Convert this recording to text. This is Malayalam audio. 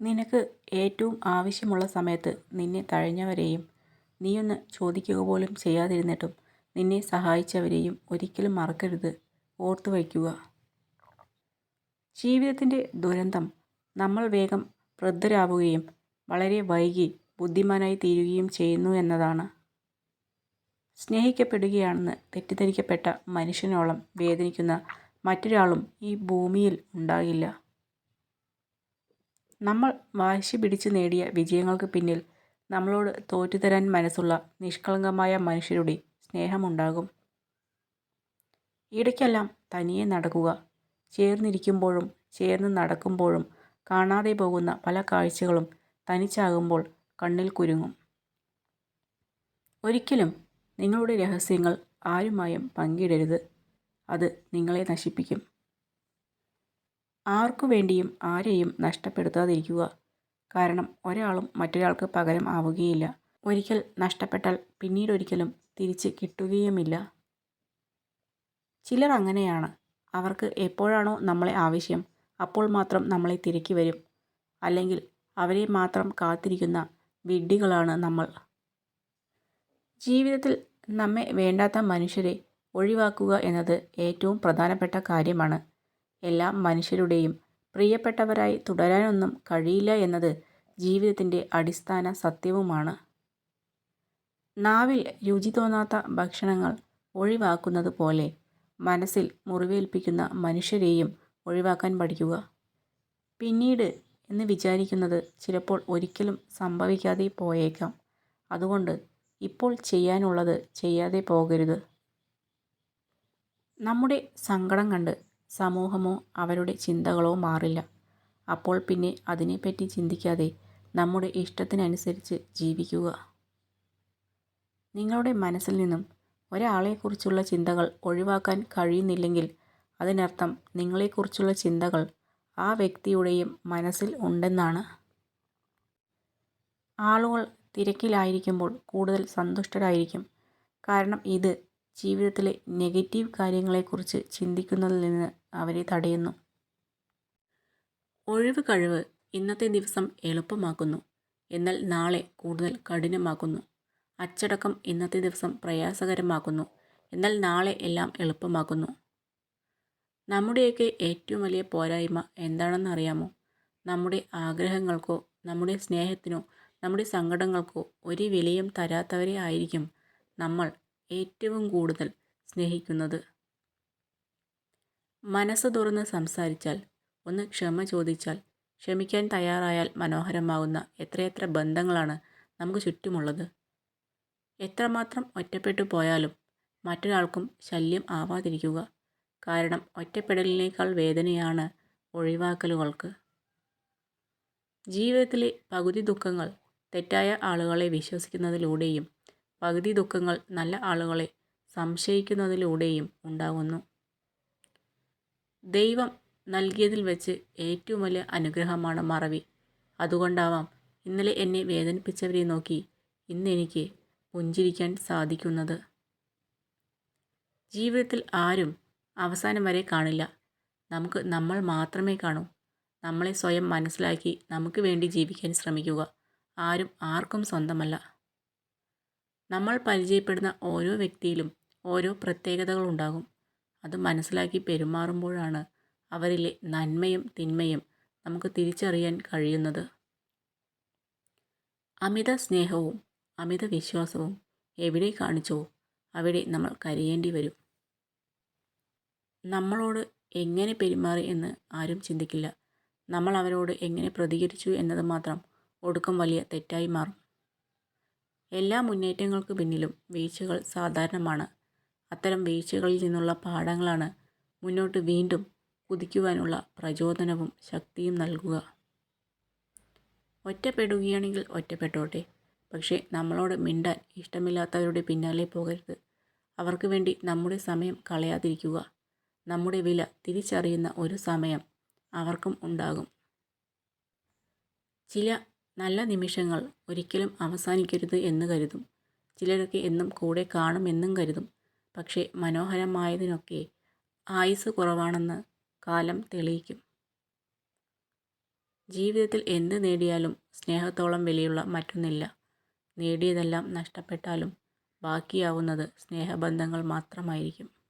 നിനക്ക് ഏറ്റവും ആവശ്യമുള്ള സമയത്ത് നിന്നെ തഴഞ്ഞവരെയും നീയൊന്ന് ചോദിക്കുക പോലും ചെയ്യാതിരുന്നിട്ടും നിന്നെ സഹായിച്ചവരെയും ഒരിക്കലും മറക്കരുത്. ഓർത്തു വയ്ക്കുക. ജീവിതത്തിൻ്റെ ദുരന്തം നമ്മൾ വേഗം വൃദ്ധരാവുകയും വളരെ വൈകി ബുദ്ധിമാനായി തീരുകയും ചെയ്യുന്നു എന്നതാണ്. സ്നേഹിക്കപ്പെടുകയാണെന്ന് തെറ്റിദ്ധരിക്കപ്പെട്ട മനുഷ്യനോളം വേദനിക്കുന്ന മറ്റൊരാളും ഈ ഭൂമിയിൽ ഉണ്ടാകില്ല. നമ്മൾ വാശി പിടിച്ച് നേടിയ വിജയങ്ങൾക്ക് പിന്നിൽ നമ്മളോട് തോറ്റുതരാൻ മനസ്സുള്ള നിഷ്കളങ്കമായ മനുഷ്യരുടെ സ്നേഹമുണ്ടാകും. ഇടയ്ക്കെല്ലാം തനിയെ നടക്കുക. ചേർന്നിരിക്കുമ്പോഴും ചേർന്ന് നടക്കുമ്പോഴും കാണാതെ പോകുന്ന പല കാഴ്ചകളും തനിച്ചാകുമ്പോൾ കണ്ണിൽ കുരുങ്ങും. ഒരിക്കലും നിങ്ങളുടെ രഹസ്യങ്ങൾ ആരുമായും പങ്കിടരുത്. അത് നിങ്ങളെ നശിപ്പിക്കും. ആർക്കു വേണ്ടിയും ആരെയും നഷ്ടപ്പെടുത്താതിരിക്കുക. കാരണം ഒരാളും മറ്റൊരാൾക്ക് പകരം ആവുകയില്ല. ഒരിക്കൽ നഷ്ടപ്പെട്ടാൽ പിന്നീടൊരിക്കലും തിരിച്ച് കിട്ടുകയുമില്ല. ചിലർ അങ്ങനെയാണ്. അവർക്ക് എപ്പോഴാണോ നമ്മളെ ആവശ്യം അപ്പോൾ മാത്രം നമ്മളെ തിരക്കി വരും. അല്ലെങ്കിൽ അവരെ മാത്രം കാത്തിരിക്കുന്ന വിഡ്ഢികളാണ് നമ്മൾ. ജീവിതത്തിൽ നമ്മെ വേണ്ടാത്ത മനുഷ്യരെ ഒഴിവാക്കുക എന്നത് ഏറ്റവും പ്രധാനപ്പെട്ട കാര്യമാണ്. എല്ലാ മനുഷ്യരുടെയും പ്രിയപ്പെട്ടവരായി തുടരാനൊന്നും കഴിയില്ല എന്നത് ജീവിതത്തിൻ്റെ അടിസ്ഥാന സത്യവുമാണ്. നാവിൽ രുചി തോന്നാത്ത ഭക്ഷണങ്ങൾ ഒഴിവാക്കുന്നത് പോലെ മനസ്സിൽ മുറിവേൽപ്പിക്കുന്ന മനുഷ്യരെയും ഒഴിവാക്കാൻ പഠിക്കുക. പിന്നീട് എന്ന് വിചാരിക്കുന്നത് ചിലപ്പോൾ ഒരിക്കലും സംഭവിക്കാതെ പോയേക്കാം. അതുകൊണ്ട് ഇപ്പോൾ ചെയ്യാനുള്ളത് ചെയ്യാതെ പോകരുത്. നമ്മുടെ സങ്കടം കണ്ട് സമൂഹമോ അവരുടെ ചിന്തകളോ മാറില്ല. അപ്പോൾ പിന്നെ അതിനെപ്പറ്റി ചിന്തിക്കാതെ നമ്മുടെ ഇഷ്ടത്തിനനുസരിച്ച് ജീവിക്കുക. നിങ്ങളുടെ മനസ്സിൽ നിന്നും ഒരാളെക്കുറിച്ചുള്ള ചിന്തകൾ ഒഴിവാക്കാൻ കഴിയുന്നില്ലെങ്കിൽ അതിനർത്ഥം നിങ്ങളെക്കുറിച്ചുള്ള ചിന്തകൾ ആ വ്യക്തിയുടെയും മനസ്സിൽ ഉണ്ടെന്നാണ്. ആളുകൾ തിരക്കിലായിരിക്കുമ്പോൾ കൂടുതൽ സന്തുഷ്ടരായിരിക്കും. കാരണം ഇത് ജീവിതത്തിലെ നെഗറ്റീവ് കാര്യങ്ങളെക്കുറിച്ച് ചിന്തിക്കുന്നതിൽ നിന്ന് അവരെ തടയുന്നു. ഒഴിവ് കഴിവ് ഇന്നത്തെ ദിവസം എളുപ്പമാക്കുന്നു, എന്നാൽ നാളെ കൂടുതൽ കഠിനമാക്കുന്നു. അച്ചടക്കം ഇന്നത്തെ ദിവസം പ്രയാസകരമാക്കുന്നു, എന്നാൽ നാളെ എല്ലാം എളുപ്പമാക്കുന്നു. നമ്മുടെയൊക്കെ ഏറ്റവും വലിയ പോരായ്മ എന്താണെന്നറിയാമോ? നമ്മുടെ ആഗ്രഹങ്ങൾക്കോ നമ്മുടെ സ്നേഹത്തിനോ നമ്മുടെ സങ്കടങ്ങൾക്കോ ഒരു വിലയും തരാത്തവരെ ആയിരിക്കും നമ്മൾ ഏറ്റവും കൂടുതൽ സ്നേഹിക്കുന്നത്. മനസ്സ് തുറന്ന് സംസാരിച്ചാൽ, ഒന്ന് ക്ഷമ ചോദിച്ചാൽ, ക്ഷമിക്കാൻ തയ്യാറായാൽ മനോഹരമാകുന്ന എത്രയെത്ര ബന്ധങ്ങളാണ് നമുക്ക് ചുറ്റുമുള്ളത്. എത്രമാത്രം ഒറ്റപ്പെട്ടു പോയാലും മറ്റൊരാൾക്കും ശല്യം ആവാതിരിക്കുക. കാരണം ഒറ്റപ്പെടലിനേക്കാൾ വേദനയാണ് ഒഴിവാക്കലുകൾക്ക്. ജീവിതത്തിലെ പകുതി ദുഃഖങ്ങൾ തെറ്റായ ആളുകളെ വിശ്വസിക്കുന്നതിലൂടെയും പകുതി ദുഃഖങ്ങൾ നല്ല ആളുകളെ സംശയിക്കുന്നതിലൂടെയും ഉണ്ടാകുന്നു. ദൈവം നൽകിയതിൽ വെച്ച് ഏറ്റവും വലിയ അനുഗ്രഹമാണ് മറവി. അതുകൊണ്ടാവാം ഇന്നലെ എന്നെ വേദനിപ്പിച്ചവരെ നോക്കി ഇന്നെനിക്ക് പുഞ്ചിരിക്കാൻ സാധിക്കുന്നത്. ജീവിതത്തിൽ ആരും അവസാനം വരെ കാണില്ല. നമുക്ക് നമ്മൾ മാത്രമേ കാണൂ. നമ്മളെ സ്വയം മനസ്സിലാക്കി നമുക്ക് വേണ്ടി ജീവിക്കാൻ ശ്രമിക്കുക. ആരും ആർക്കും സ്വന്തമല്ല. നമ്മൾ പരിചയപ്പെടുന്ന ഓരോ വ്യക്തിയിലും ഓരോ പ്രത്യേകതകളുണ്ടാകും. അത് മനസ്സിലാക്കി പെരുമാറുമ്പോഴാണ് അവരിലെ നന്മയും തിന്മയും നമുക്ക് തിരിച്ചറിയാൻ കഴിയുന്നത്. അമിത സ്നേഹവും അമിത വിശ്വാസവും എവിടെ കാണിച്ചോ അവിടെ നമ്മൾ കരയേണ്ടി വരും. നമ്മളോട് എങ്ങനെ പെരുമാറി എന്ന് ആരും ചിന്തിക്കില്ല. നമ്മൾ അവരോട് എങ്ങനെ പ്രതികരിച്ചു എന്നത് മാത്രം ഒടുക്കം വലിയ തെറ്റായി മാറും. എല്ലാ മുന്നേറ്റങ്ങൾക്ക് പിന്നിലും വീഴ്ചകൾ സാധാരണമാണ്. അത്തരം വീഴ്ചകളിൽ നിന്നുള്ള പാഠങ്ങളാണ് മുന്നോട്ട് വീണ്ടും കുതിക്കുവാനുള്ള പ്രചോദനവും ശക്തിയും നൽകുക. ഒറ്റപ്പെടുകയാണെങ്കിൽ ഒറ്റപ്പെട്ടോട്ടെ. പക്ഷേ നമ്മളോട് മിണ്ടാൻ ഇഷ്ടമില്ലാത്തവരുടെ പിന്നാലെ പോകരുത്. അവർക്ക് വേണ്ടി നമ്മുടെ സമയം കളയാതിരിക്കുക. നമ്മുടെ വില തിരിച്ചറിയുന്ന ഒരു സമയം അവർക്കും ഉണ്ടാകും. ചില നല്ല നിമിഷങ്ങൾ ഒരിക്കലും അവസാനിക്കരുത് എന്ന് കരുതും. ചിലരൊക്കെ എന്നും കൂടെ കാണുമെന്നും കരുതും. പക്ഷേ മനോഹരമായതിനൊക്കെ ആയുസ് കുറവാണെന്ന് കാലം തെളിയിക്കും. ജീവിതത്തിൽ എന്ത് നേടിയാലും സ്നേഹത്തോളം വിലയുള്ള മറ്റൊന്നില്ല. നേടിയതെല്ലാം നഷ്ടപ്പെട്ടാലും ബാക്കിയാവുന്നത് സ്നേഹബന്ധങ്ങൾ മാത്രമായിരിക്കും.